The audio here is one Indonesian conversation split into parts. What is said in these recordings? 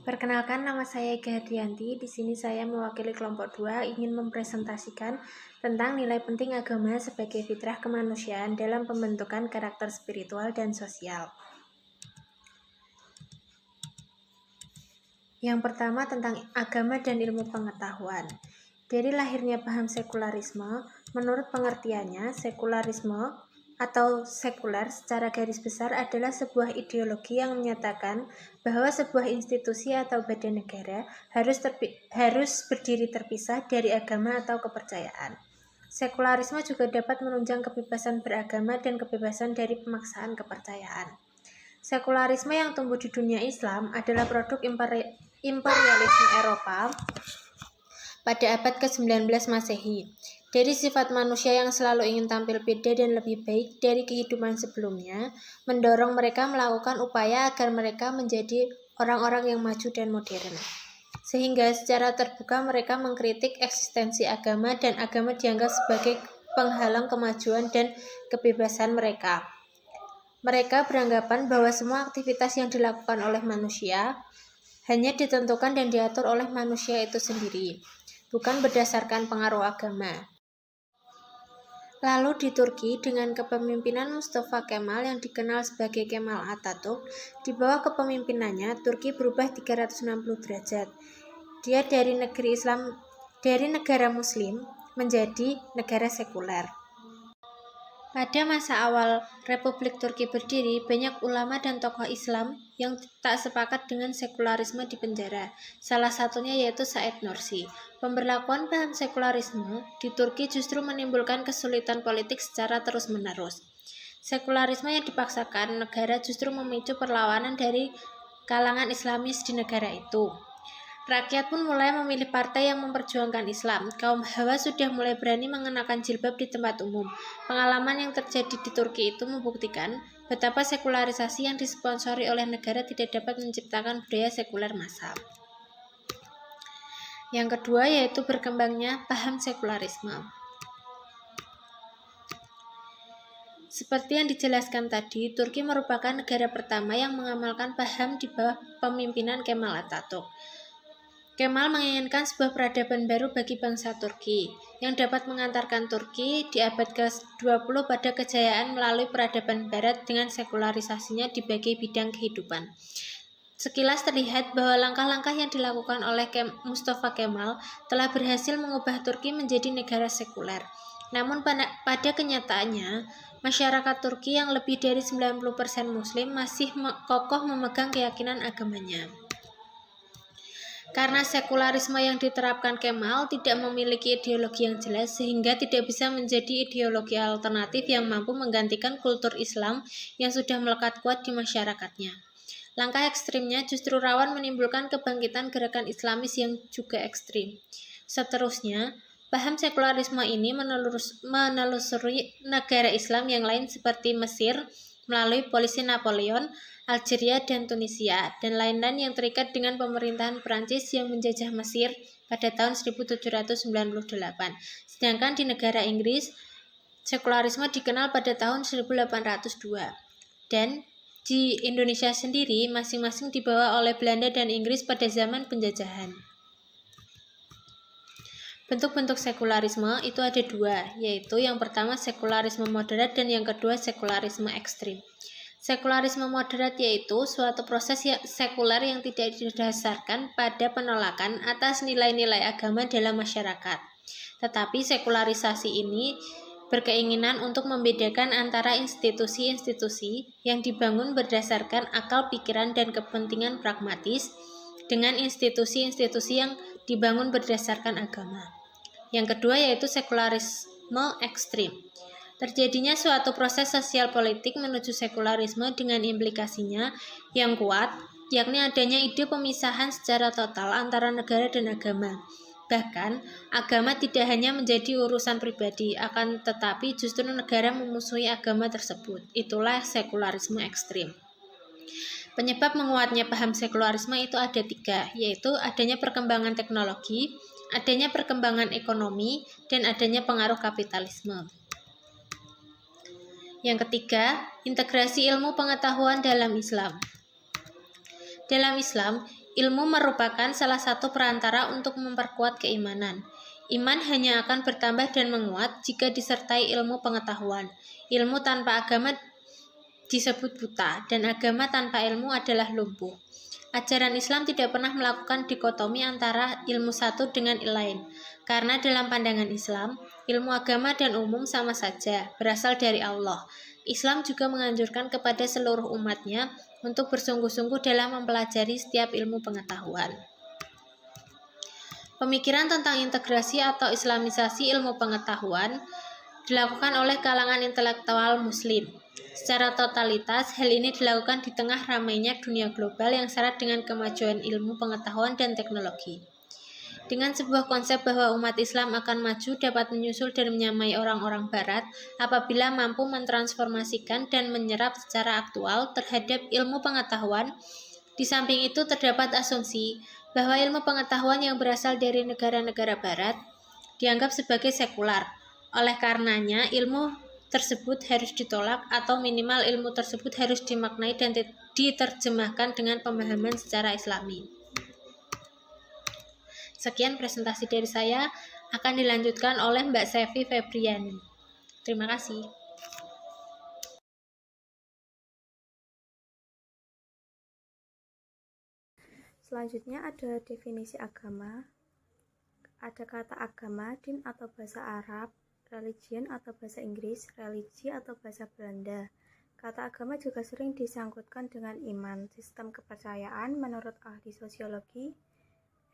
Perkenalkan, nama saya Ega Hardianti. Di sini saya mewakili kelompok 2 ingin mempresentasikan tentang nilai penting agama sebagai fitrah kemanusiaan dalam pembentukan karakter spiritual dan sosial. Yang pertama tentang agama dan ilmu pengetahuan. Dari lahirnya paham sekularisme, menurut pengertiannya, sekularisme atau sekuler secara garis besar adalah sebuah ideologi yang menyatakan bahwa sebuah institusi atau badan negara harus berdiri terpisah dari agama atau kepercayaan. Sekularisme juga dapat menunjang kebebasan beragama dan kebebasan dari pemaksaan kepercayaan. Sekularisme yang tumbuh di dunia Islam adalah produk imperialisme Eropa pada abad ke-19 Masehi. Dari sifat manusia yang selalu ingin tampil beda dan lebih baik dari kehidupan sebelumnya, mendorong mereka melakukan upaya agar mereka menjadi orang-orang yang maju dan modern. Sehingga secara terbuka mereka mengkritik eksistensi agama dan agama dianggap sebagai penghalang kemajuan dan kebebasan mereka. Mereka beranggapan bahwa semua aktivitas yang dilakukan oleh manusia hanya ditentukan dan diatur oleh manusia itu sendiri, bukan berdasarkan pengaruh agama. Lalu di Turki, dengan kepemimpinan Mustafa Kemal yang dikenal sebagai Kemal Atatürk, di bawah kepemimpinannya, Turki berubah 360 derajat. Dia dari negara muslim menjadi negara sekuler. Pada masa awal Republik Turki berdiri, banyak ulama dan tokoh Islam yang tak sepakat dengan sekularisme di penjara. Salah satunya yaitu Said Nursi. Pemberlakuan paham sekularisme di Turki justru menimbulkan kesulitan politik secara terus-menerus. Sekularisme yang dipaksakan negara justru memicu perlawanan dari kalangan Islamis di negara itu. Rakyat pun mulai memilih partai yang memperjuangkan Islam. Kaum Hawa sudah mulai berani mengenakan jilbab di tempat umum. Pengalaman yang terjadi di Turki itu membuktikan betapa sekularisasi yang disponsori oleh negara tidak dapat menciptakan budaya sekuler massal. Yang kedua yaitu berkembangnya paham sekularisme. Seperti yang dijelaskan tadi, Turki merupakan negara pertama yang mengamalkan paham di bawah pemimpinan Kemal Atatürk. Kemal menginginkan sebuah peradaban baru bagi bangsa Turki, yang dapat mengantarkan Turki di abad ke-20 pada kejayaan melalui peradaban barat dengan sekularisasinya di berbagai bidang kehidupan. Sekilas terlihat bahwa langkah-langkah yang dilakukan oleh Mustafa Kemal telah berhasil mengubah Turki menjadi negara sekuler. Namun pada kenyataannya, masyarakat Turki yang lebih dari 90% Muslim masih kokoh memegang keyakinan agamanya. Karena sekularisme yang diterapkan Kemal tidak memiliki ideologi yang jelas, sehingga tidak bisa menjadi ideologi alternatif yang mampu menggantikan kultur Islam yang sudah melekat kuat di masyarakatnya. Langkah ekstrimnya justru rawan menimbulkan kebangkitan gerakan Islamis yang juga ekstrim. Seterusnya, paham sekularisme ini menelusuri negara Islam yang lain seperti Mesir melalui polisi Napoleon, Algeria dan Tunisia, dan lain-lain yang terikat dengan pemerintahan Prancis yang menjajah Mesir pada tahun 1798. Sedangkan di negara Inggris, sekularisme dikenal pada tahun 1802. Dan di Indonesia sendiri, masing-masing dibawa oleh Belanda dan Inggris pada zaman penjajahan. Bentuk-bentuk sekularisme itu ada dua, yaitu yang pertama sekularisme moderat dan yang kedua sekularisme ekstrim. Sekularisme moderat yaitu suatu proses sekuler yang tidak didasarkan pada penolakan atas nilai-nilai agama dalam masyarakat. Tetapi sekularisasi ini berkeinginan untuk membedakan antara institusi-institusi yang dibangun berdasarkan akal pikiran dan kepentingan pragmatis dengan institusi-institusi yang dibangun berdasarkan agama. Yang kedua yaitu sekularisme ekstrim. Terjadinya suatu proses sosial politik menuju sekularisme dengan implikasinya yang kuat, yakni adanya ide pemisahan secara total antara negara dan agama. Bahkan, agama tidak hanya menjadi urusan pribadi, akan tetapi justru negara memusuhi agama tersebut. Itulah sekularisme ekstrim. Penyebab menguatnya paham sekularisme itu ada tiga, yaitu adanya perkembangan teknologi, adanya perkembangan ekonomi, dan adanya pengaruh kapitalisme. Yang ketiga, integrasi ilmu pengetahuan dalam Islam. Dalam Islam, Ilmu merupakan salah satu perantara untuk memperkuat keimanan. Iman hanya akan bertambah dan menguat jika disertai ilmu pengetahuan. Ilmu tanpa agama disebut buta, dan agama tanpa ilmu adalah lumpuh. Ajaran Islam tidak pernah melakukan dikotomi antara ilmu satu dengan lain, karena dalam pandangan Islam, ilmu agama dan umum sama saja, berasal dari Allah. Islam juga menganjurkan kepada seluruh umatnya untuk bersungguh-sungguh dalam mempelajari setiap ilmu pengetahuan. Pemikiran tentang integrasi atau islamisasi ilmu pengetahuan dilakukan oleh kalangan intelektual muslim. Secara totalitas, hal ini dilakukan di tengah ramainya dunia global yang syarat dengan kemajuan ilmu pengetahuan dan teknologi. Dengan sebuah konsep bahwa umat Islam akan maju dapat menyusul dan menyamai orang-orang Barat apabila mampu mentransformasikan dan menyerap secara aktual terhadap ilmu pengetahuan. Di samping itu terdapat asumsi bahwa ilmu pengetahuan yang berasal dari negara-negara Barat dianggap sebagai sekular. Oleh karenanya, ilmu tersebut harus ditolak atau minimal ilmu tersebut harus dimaknai dan diterjemahkan dengan pemahaman secara Islami. Sekian presentasi dari saya, akan dilanjutkan oleh Mbak Sevi Febriani. Terima kasih. Selanjutnya ada definisi agama. Ada kata agama, din atau bahasa Arab, religion atau bahasa Inggris, religi atau bahasa Belanda. Kata agama juga sering disangkutkan dengan iman, sistem kepercayaan. Menurut ahli sosiologi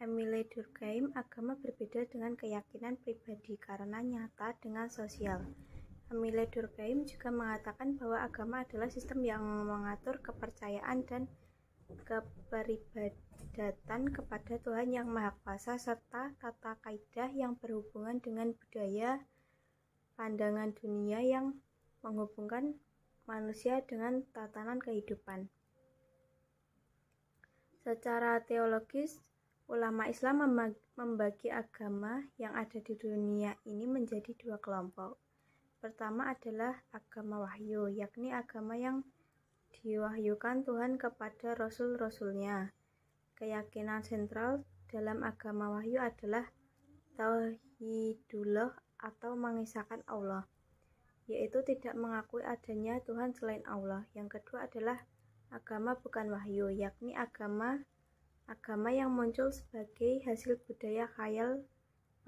Emile Durkheim, agama berbeda dengan keyakinan pribadi karena nyata dengan sosial. Emile Durkheim juga mengatakan bahwa agama adalah sistem yang mengatur kepercayaan dan keperibadatan kepada Tuhan yang Maha Kuasa serta tata kaidah yang berhubungan dengan budaya, pandangan dunia yang menghubungkan manusia dengan tatanan kehidupan. Secara teologis, ulama Islam membagi agama yang ada di dunia ini menjadi dua kelompok. Pertama adalah agama wahyu, yakni agama yang diwahyukan Tuhan kepada Rasul-Rasulnya. Keyakinan sentral dalam agama wahyu adalah Tauhidullah atau mengisahkan Allah, yaitu tidak mengakui adanya Tuhan selain Allah. Yang kedua adalah agama bukan wahyu, yakni agama yang muncul sebagai hasil budaya khayal,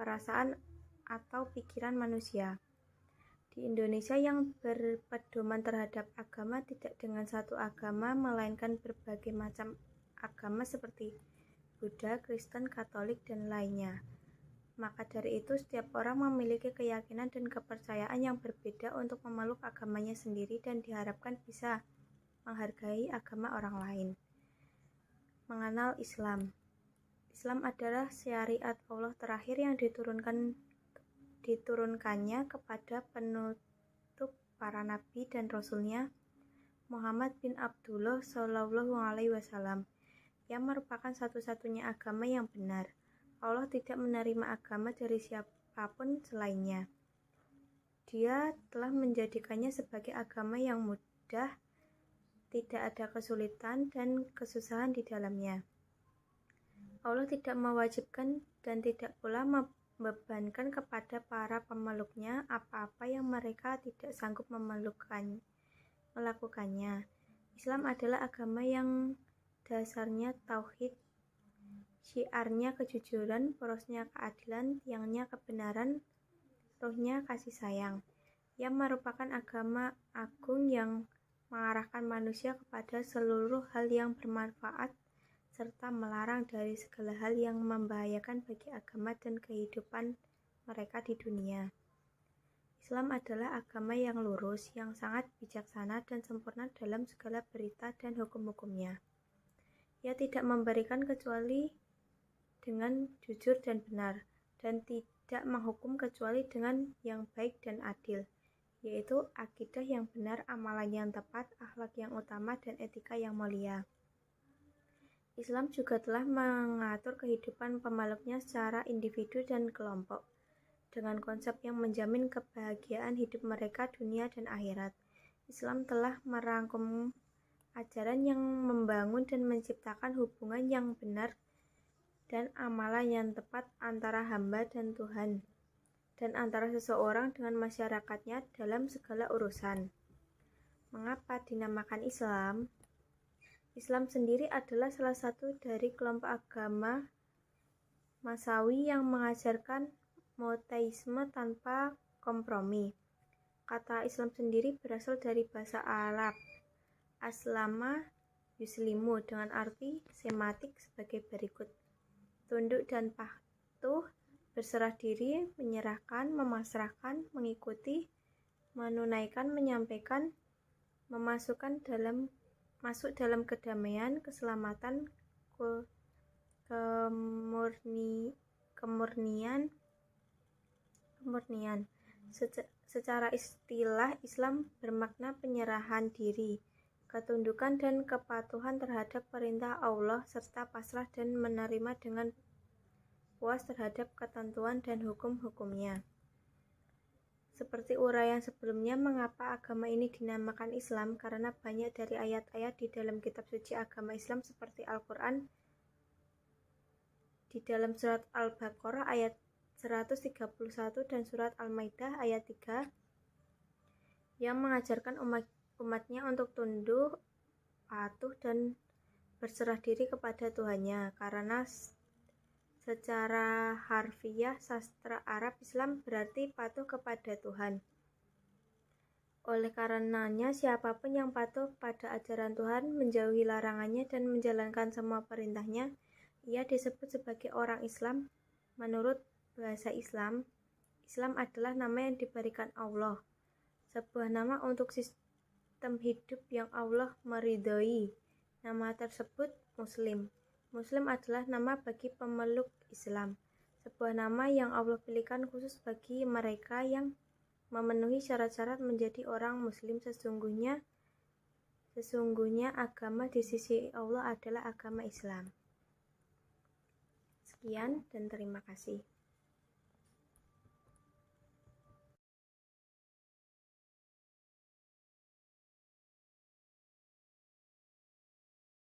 perasaan, atau pikiran manusia. Di Indonesia yang berpedoman terhadap agama tidak dengan satu agama, melainkan berbagai macam agama seperti Buddha, Kristen, Katolik, dan lainnya. Maka dari itu, setiap orang memiliki keyakinan dan kepercayaan yang berbeda untuk memeluk agamanya sendiri dan diharapkan bisa menghargai agama orang lain. Mengenal Islam. Islam adalah syariat Allah terakhir yang diturunkannya kepada penutup para nabi dan rasulnya, Muhammad bin Abdullah Shallallahu Alaihi Wasallam, yang merupakan satu-satunya agama yang benar. Allah tidak menerima agama dari siapapun selainnya. Dia telah menjadikannya sebagai agama yang mudah, tidak ada kesulitan dan kesusahan di dalamnya. Allah tidak mewajibkan dan tidak pula membebankan kepada para pemeluknya apa-apa yang mereka tidak sanggup melakukannya. Islam adalah agama yang dasarnya tauhid, syiarnya kejujuran, porosnya keadilan, tiangnya kebenaran, ruhnya kasih sayang, yang merupakan agama agung yang mengarahkan manusia kepada seluruh hal yang bermanfaat serta melarang dari segala hal yang membahayakan bagi agama dan kehidupan mereka di dunia. Islam adalah agama yang lurus, yang sangat bijaksana dan sempurna dalam segala berita dan hukum-hukumnya. Ia tidak memberikan kecuali dengan jujur dan benar, dan tidak menghukum kecuali dengan yang baik dan adil, yaitu akidah yang benar, amalan yang tepat, akhlak yang utama, dan etika yang mulia. Islam juga telah mengatur kehidupan pemeluknya secara individu dan kelompok, dengan konsep yang menjamin kebahagiaan hidup mereka dunia dan akhirat. Islam telah merangkum ajaran yang membangun dan menciptakan hubungan yang benar dan amalan yang tepat antara hamba dan Tuhan, dan antara seseorang dengan masyarakatnya dalam segala urusan. Mengapa dinamakan Islam? Islam sendiri adalah salah satu dari kelompok agama Masawi yang mengajarkan monoteisme tanpa kompromi. Kata Islam sendiri berasal dari bahasa Arab aslama yuslimu dengan arti sematik sebagai berikut: tunduk dan patuh, berserah diri, menyerahkan, memasrahkan, mengikuti, menunaikan, menyampaikan, masuk dalam kedamaian, keselamatan, kemurnian. Secara istilah, Islam bermakna penyerahan diri, ketundukan dan kepatuhan terhadap perintah Allah, serta pasrah dan menerima dengan puas terhadap ketentuan dan hukum-hukumnya. Seperti uraian sebelumnya, mengapa agama ini dinamakan Islam? Karena banyak dari ayat-ayat di dalam kitab suci agama Islam seperti Al-Quran di dalam surat Al-Baqarah ayat 131 dan surat Al-Maidah ayat 3 yang mengajarkan umatnya untuk tunduk, patuh, dan berserah diri kepada Tuhannya. Karena secara harfiah sastra Arab, Islam berarti patuh kepada Tuhan. Oleh karenanya, siapapun yang patuh pada ajaran Tuhan, menjauhi larangannya, dan menjalankan semua perintahnya, ia disebut sebagai orang Islam. Menurut bahasa Islam, Islam adalah nama yang diberikan Allah, sebuah nama untuk sistem hidup yang Allah meridhoi. Nama tersebut Muslim. Muslim adalah nama bagi pemeluk Islam, sebuah nama yang Allah pilihkan khusus bagi mereka yang memenuhi syarat-syarat menjadi orang Muslim. Sesungguhnya agama di sisi Allah adalah agama Islam. Sekian dan terima kasih.